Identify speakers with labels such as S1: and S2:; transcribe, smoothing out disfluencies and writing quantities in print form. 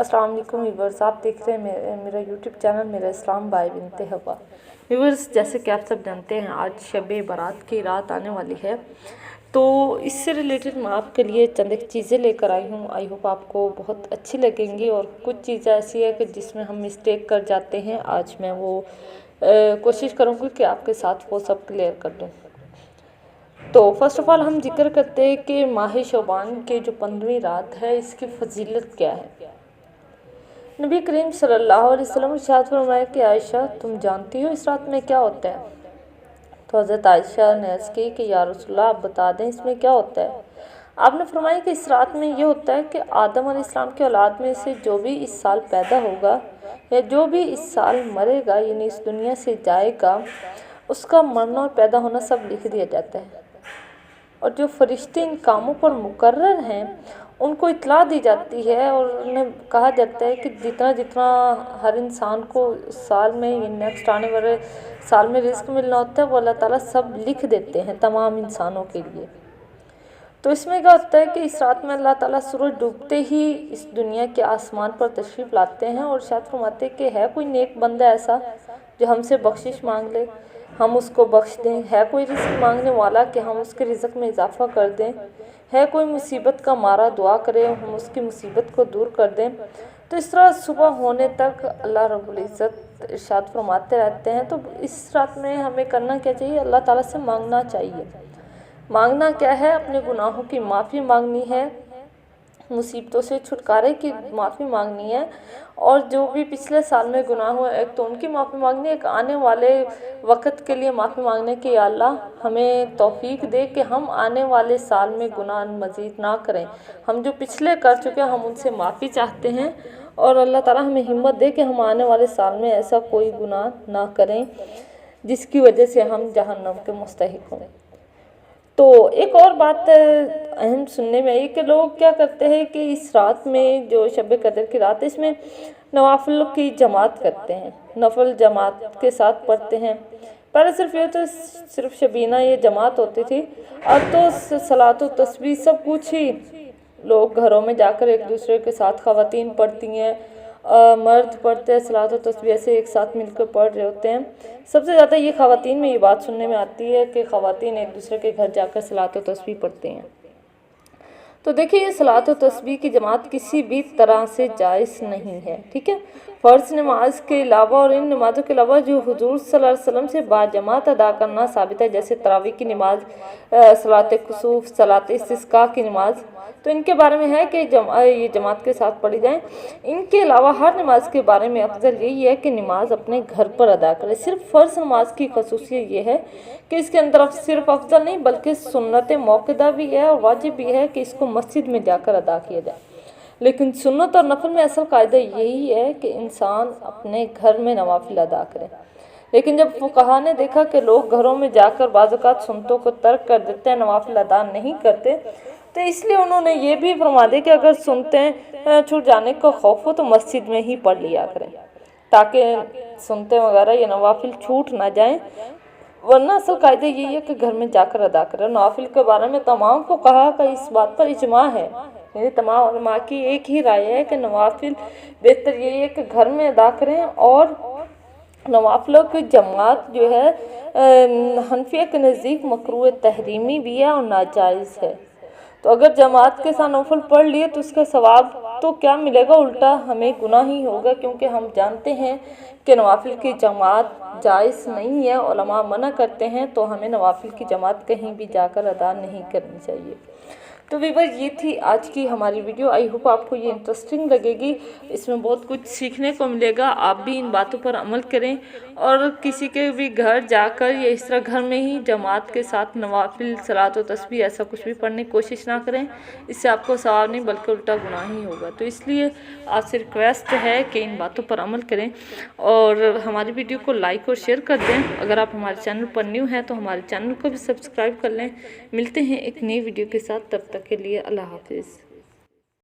S1: अस्सलाम वालेकुम व्यूवर्स, आप देख रहे हैं मेरा यूट्यूब चैनल मेरा इस्लाम बाय बिनते हवा। व्यूवर्स, जैसे कि आप सब जानते हैं आज शब बारात की रात आने वाली है, तो इससे रिलेटेड मैं आपके लिए चंद एक चीज़ें लेकर आई हूँ। आई होप आपको बहुत अच्छी लगेंगी। और कुछ चीज़ें ऐसी है कि जिसमें हम मिस्टेक कर जाते हैं, आज मैं वो कोशिश करूँगी कि आपके साथ वो सब क्लियर कर दूँ। तो फर्स्ट ऑफ ऑल हम जिक्र करते हैं कि माह शौबान के जो 15वीं रात है, इसकी फजीलत क्या है। नबी करीम सल्लल्लाहु अलैहि वसल्लम इरशाद फरमाया कि आयशा, तुम जानती हो इस रात में क्या होता है? तो हज़रत आयशा ने अर्ज़ की कि या रसूलल्लाह, आप बता दें इसमें क्या होता है। आपने फरमाया कि इस रात में ये होता है कि आदम अलैहिस्सलाम के औलाद में से जो भी इस साल पैदा होगा या जो भी इस साल मरेगा, यानी इस दुनिया से जाएगा, उसका मरना और पैदा होना सब लिख दिया जाता है। और जो फरिश्ते इन कामों पर मुकर्रर हैं, उनको इतला दी जाती है और उन्हें कहा जाता है कि जितना जितना हर इंसान को साल में या नेक्स्ट आने वाले साल में रिस्क मिलना होता है, वो अल्लाह ताला सब लिख देते हैं तमाम इंसानों के लिए। तो इसमें क्या होता है कि इस रात में अल्लाह ताला सूरज डूबते ही इस दुनिया के आसमान पर तशरीफ़ लाते हैं और शायद फरमाते कि है कोई नेक बंदा ऐसा जो हमसे बख्शिश मांग ले, हम उसको बख्श दें। है कोई रिज़्क मांगने वाला कि हम उसके रिज़्क में इजाफ़ा कर दें। है कोई मुसीबत का मारा दुआ करे, हम उसकी मुसीबत को दूर कर दें। तो इस तरह सुबह होने तक अल्लाह रब्बुल इज़्ज़त इरशाद फरमाते रहते हैं। तो इस रात में हमें करना क्या चाहिए? अल्लाह ताला से मांगना चाहिए। मांगना क्या है? अपने गुनाहों की माफ़ी मांगनी है, मुसीबतों से छुटकारे की माफ़ी मांगनी है, और जो भी पिछले साल में गुनाह हुए एक तो उनकी माफ़ी मांगनी है, एक आने वाले वक़्त के लिए माफ़ी मांगने कि या अल्लाह हमें तौफीक दे कि हम आने वाले साल में गुनाह मज़ीद ना करें। हम जो पिछले कर चुके हैं हम उनसे माफ़ी चाहते हैं, और अल्लाह ताला हमें हिम्मत दे कि हम आने वाले साल में ऐसा कोई गुनाह ना करें जिसकी वजह से हम जहन्नम के मुस्तहिक हों। तो एक और बात अहम सुनने में आई कि लोग क्या करते हैं कि इस रात में जो शब कदर की रात है, इसमें नवाफिल की जमात करते हैं, नफल जमात के साथ पढ़ते हैं। पहले सिर्फ ये तो सिर्फ शबीना ये जमात होती थी, अब तो सलातो तस्बीह सब कुछ ही लोग घरों में जाकर एक दूसरे के साथ ख़वातीन पढ़ती हैं, मर्द पढ़ते हैं, सलातो तस्बीह ऐसे एक साथ मिलकर पढ़ रहे होते हैं। सबसे ज़्यादा ये ख़वातीन में ये बात सुनने में आती है कि ख़वातीन एक दूसरे के घर जाकर सलातो तस्बीह पढ़ते हैं। तो देखिए, ये सलातो तस्बीह की जमात किसी भी तरह से जायज़ नहीं है, ठीक है। फ़र्ज़ नमाज के अलावा और इन नमाज़ों के अलावा जो हुजूर सल्लल्लाहु अलैहि वसल्लम से बाजमात अदा करना साबित है, जैसे तरावी की नमाज, सलात कुसूफ, सलात इस्तिस्का की नमाज, तो इनके बारे में है कि ये जमात के साथ पढ़ी जाएं। इनके अलावा हर नमाज के बारे में अफजल यही है कि नमाज अपने घर पर अदा करें। सिर्फ फ़र्ज़ नमाज की खसूसियत ये है कि इसके अंदर सिर्फ अफजल नहीं बल्कि सुन्नत मौक़दा भी है और वाजिब भी है कि इसको मस्जिद में जाकर अदा किया जाए। लेकिन सुन्नत और नफल में असल कायदा यही है कि इंसान अपने घर में नवाफिल अदा करें। लेकिन जब फुक़हा ने देखा कि लोग घरों में जाकर बाज़ औक़ात सुन्नतों को तर्क कर देते हैं, नवाफिल अदा नहीं करते, तो इसलिए उन्होंने ये भी फरमा दिया कि अगर सुनते छूट जाने का खौफ हो तो मस्जिद में ही पढ़ लिया करें, ताकि सुनते वगैरह ये नवाफिल छूट ना जाएं। वरना असल कायदा यही है कि घर में जाकर अदा करें। नवाफिल के बारे में तमाम फुक़हा का इस बात पर इजमा है, यानी तमाम उलमा की एक ही राय है कि नवाफिल बेहतर यही है कि घर में अदा करें। और नवाफिलों की जमात जो है हनफिया के नज़दीक मकरूह तहरीमी भी है और नाजायज़ है। तो अगर जमात के साथ नफल पढ़ लिए तो उसका सवाब तो क्या मिलेगा, उल्टा हमें गुनाह ही होगा, क्योंकि हम जानते हैं कि नवाफिल की जमात जायज़ नहीं है, उलमा मना करते हैं। तो हमें नवाफिल की जमात कहीं भी जाकर अदा नहीं करनी चाहिए। तो व्यूअर्स, ये थी आज की हमारी वीडियो। आई होप आपको ये इंटरेस्टिंग लगेगी, इसमें बहुत कुछ सीखने को मिलेगा। आप भी इन बातों पर अमल करें और किसी के भी घर जाकर या इस तरह घर में ही जमात के साथ नवाफिल, सलात व तस्बीह ऐसा कुछ भी पढ़ने की कोशिश ना करें। इससे आपको सवाब नहीं बल्कि उल्टा गुनाह ही होगा। तो इसलिए आपसे रिक्वेस्ट है कि इन बातों पर अमल करें और हमारी वीडियो को लाइक और शेयर कर दें। अगर आप हमारे चैनल पर न्यू हैं तो हमारे चैनल को भी सब्सक्राइब कर लें। मिलते हैं एक नई वीडियो के साथ, तब तक के लिए अल्लाह हाफिज़।